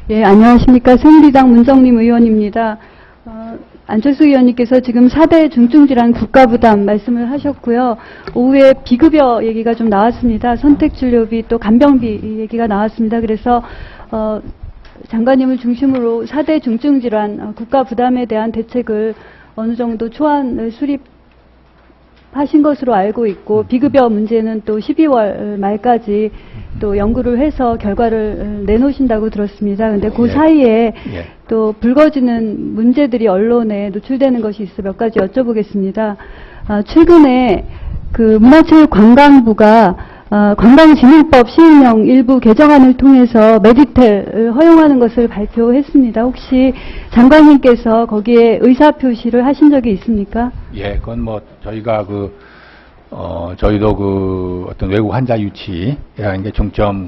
예, 안녕하십니까. 새누리당 문정림 의원입니다. 안철수 의원님께서 지금 4대 중증질환 국가부담 말씀을 하셨고요. 오후에 비급여 얘기가 좀 나왔습니다. 선택진료비 또 간병비 얘기가 나왔습니다. 그래서 장관님을 중심으로 4대 중증질환 국가부담에 대한 대책을 어느 정도 초안을 수립하신 것으로 알고 있고, 비급여 문제는 또 12월 말까지 또 연구를 해서 결과를 내놓으신다고 들었습니다. 근데 그 사이에 또 불거지는 문제들이 언론에 노출되는 것이 있어 몇 가지 여쭤보겠습니다. 최근에 그 문화체육관광부가 관광진흥법 시행령 일부 개정안을 통해서 메디텔을 허용하는 것을 발표했습니다. 혹시 장관님께서 거기에 의사표시를 하신 적이 있습니까? 예, 그건 뭐 저희가 저희도 어떤 외국 환자 유치라는 게 중점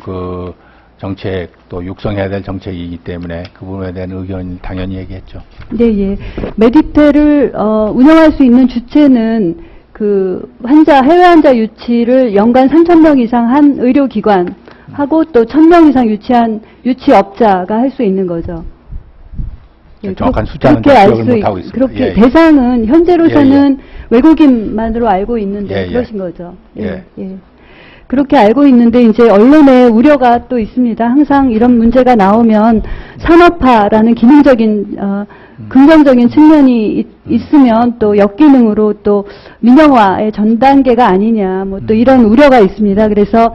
정책 또 육성해야 될 정책이기 때문에 그 부분에 대한 의견 당연히 얘기했죠. 네, 예. 메디텔을 운영할 수 있는 주체는 해외 환자 유치를 연간 3,000명 이상 한 의료기관하고 또 1,000명 이상 유치한 유치업자가 할 수 있는 거죠. 예, 정확한 숫자는 기억을 못하고 있습니다. 그렇게 대상은 현재로서는 외국인만으로 알고 있는데 그러신 거죠. 예. 그렇게 알고 있는데 이제 언론에 우려가 또 있습니다. 항상 이런 문제가 나오면 산업화라는 기능적인 긍정적인 측면이 있으면 또 역기능으로 또 민영화의 전 단계가 아니냐, 뭐 또 이런 우려가 있습니다. 그래서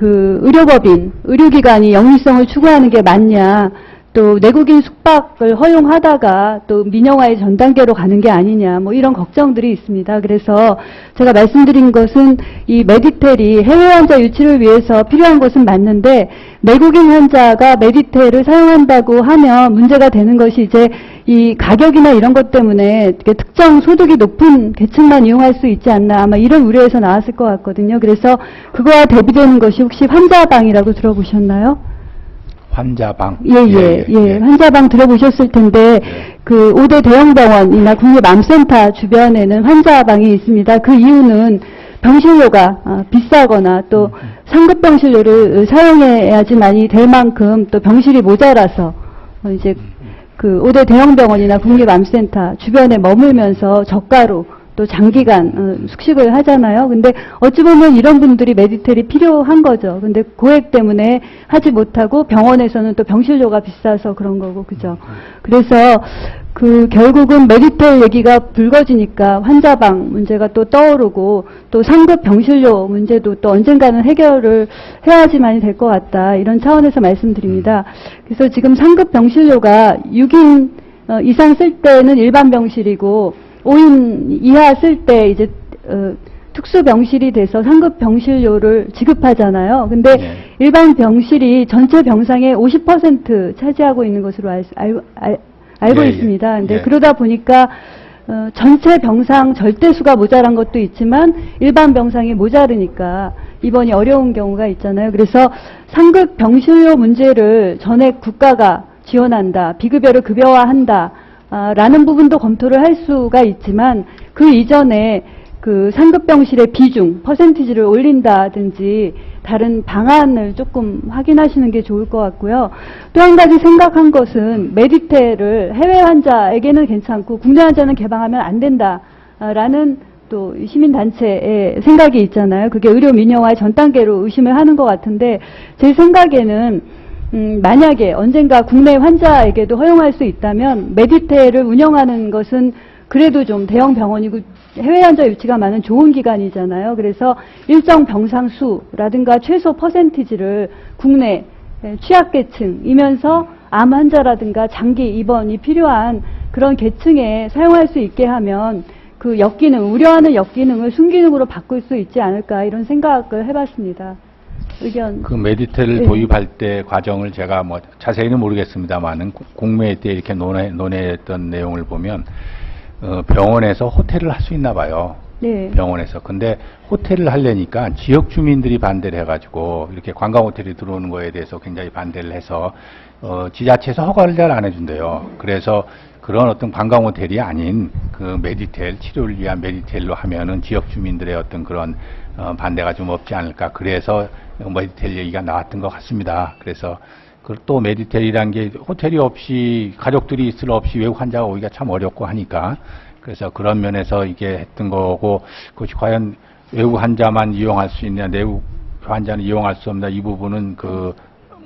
의료법인, 의료기관이 영리성을 추구하는 게 맞냐, 또 내국인 숙박을 허용하다가 또 민영화의 전 단계로 가는 게 아니냐, 뭐 이런 걱정들이 있습니다. 그래서 제가 말씀드린 것은 이 메디텔이 해외 환자 유치를 위해서 필요한 것은 맞는데, 내국인 환자가 메디텔을 사용한다고 하면 문제가 되는 것이 이제 이 가격이나 이런 것 때문에 특정 소득이 높은 계층만 이용할 수 있지 않나, 아마 이런 우려에서 나왔을 것 같거든요. 그래서 그거와 대비되는 것이 혹시 환자방이라고 들어보셨나요? 환자방. 예. 환자방 들어보셨을 텐데, 5대 대형병원이나 국립암센터 주변에는 환자방이 있습니다. 그 이유는 병실료가 비싸거나 또 상급 병실료를 사용해야지만이 될 만큼 또 병실이 모자라서 이제 5대 대형병원이나 국립암센터 주변에 머물면서 저가로 또 장기간 숙식을 하잖아요. 근데 어찌 보면 이런 분들이 메디텔이 필요한 거죠. 근데 고액 때문에 하지 못하고 병원에서는 또 병실료가 비싸서 그런 거고, 그죠? 그래서 결국은 메디텔 얘기가 불거지니까 환자방 문제가 또 떠오르고, 또 상급 병실료 문제도 또 언젠가는 해결을 해야지만이 될 것 같다, 이런 차원에서 말씀드립니다. 그래서 지금 상급 병실료가 6인 이상 쓸 때는 일반 병실이고, 5인 이하 쓸 때 이제 특수 병실이 돼서 상급 병실료를 지급하잖아요. 근데 일반 병실이 전체 병상의 50% 차지하고 있는 것으로 알고 있습니다. 근데 그러다 보니까 전체 병상 절대수가 모자란 것도 있지만 일반 병상이 모자르니까 입원이 어려운 경우가 있잖아요. 그래서 상급 병실료 문제를 전액 국가가 지원한다, 비급여를 급여화한다 라는 부분도 검토를 할 수가 있지만, 그 이전에 상급 병실의 비중, 퍼센티지를 올린다든지 다른 방안을 조금 확인하시는 게 좋을 것 같고요. 또 한 가지 생각한 것은 메디텔을 해외 환자에게는 괜찮고 국내 환자는 개방하면 안 된다라는 또 시민단체의 생각이 있잖아요. 그게 의료 민영화의 전 단계로 의심을 하는 것 같은데, 제 생각에는 만약에 언젠가 국내 환자에게도 허용할 수 있다면 메디텔을 운영하는 것은 그래도 좀 대형 병원이고 해외 환자 유치가 많은 좋은 기관이잖아요. 그래서 일정 병상 수라든가 최소 퍼센티지를 국내 취약계층이면서 암 환자라든가 장기 입원이 필요한 그런 계층에 사용할 수 있게 하면 우려하는 역기능을 순기능으로 바꿀 수 있지 않을까, 이런 생각을 해봤습니다. 의견. 메디텔을 도입할 때 과정을 제가 자세히는 모르겠습니다만은 공매회 때 이렇게 논의했던 내용을 보면 병원에서 호텔을 할 수 있나 봐요. 병원에서. 근데 호텔을 하려니까 지역 주민들이 반대를 해가지고 이렇게 관광 호텔이 들어오는 거에 대해서 굉장히 반대를 해서 지자체에서 허가를 잘 안 해준대요. 그래서 그런 어떤 관광 호텔이 아닌 메디텔, 치료를 위한 메디텔로 하면은 지역 주민들의 어떤 그런 반대가 좀 없지 않을까. 그래서 메디텔 얘기가 나왔던 것 같습니다. 그래서 또 메디텔이라는 게 호텔이 없이 가족들이 있을 없이 외국 환자가 오기가 참 어렵고 하니까 그래서 그런 면에서 이게 했던 거고 그것이 과연 외국 환자만 이용할 수 있냐 내국 환자는 이용할 수 없나 이 부분은 그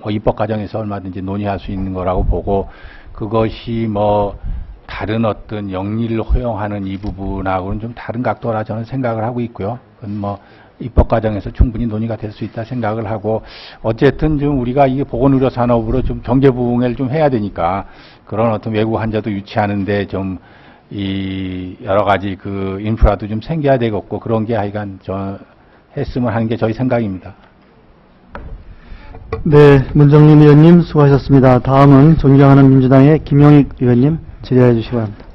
뭐 입법 과정에서 얼마든지 논의할 수 있는 거라고 보고 그것이 뭐 다른 어떤 영리를 허용하는 이 부분하고는 좀 다른 각도라 저는 생각을 하고 있고요. 그건 뭐 입법 과정에서 충분히 논의가 될 수 있다 생각을 하고 어쨌든 좀 우리가 이게 보건의료 산업으로 좀 경제 부흥을 좀 해야 되니까 그런 어떤 외국 환자도 유치하는데 좀 이 여러 가지 그 인프라도 좀 생겨야 되겠고 그런 게 하여간 저 했으면 하는 게 저희 생각입니다. 네, 문정림 의원님 수고하셨습니다. 다음은 존경하는 민주당의 김영익 의원님 질의해 주시기 바랍니다.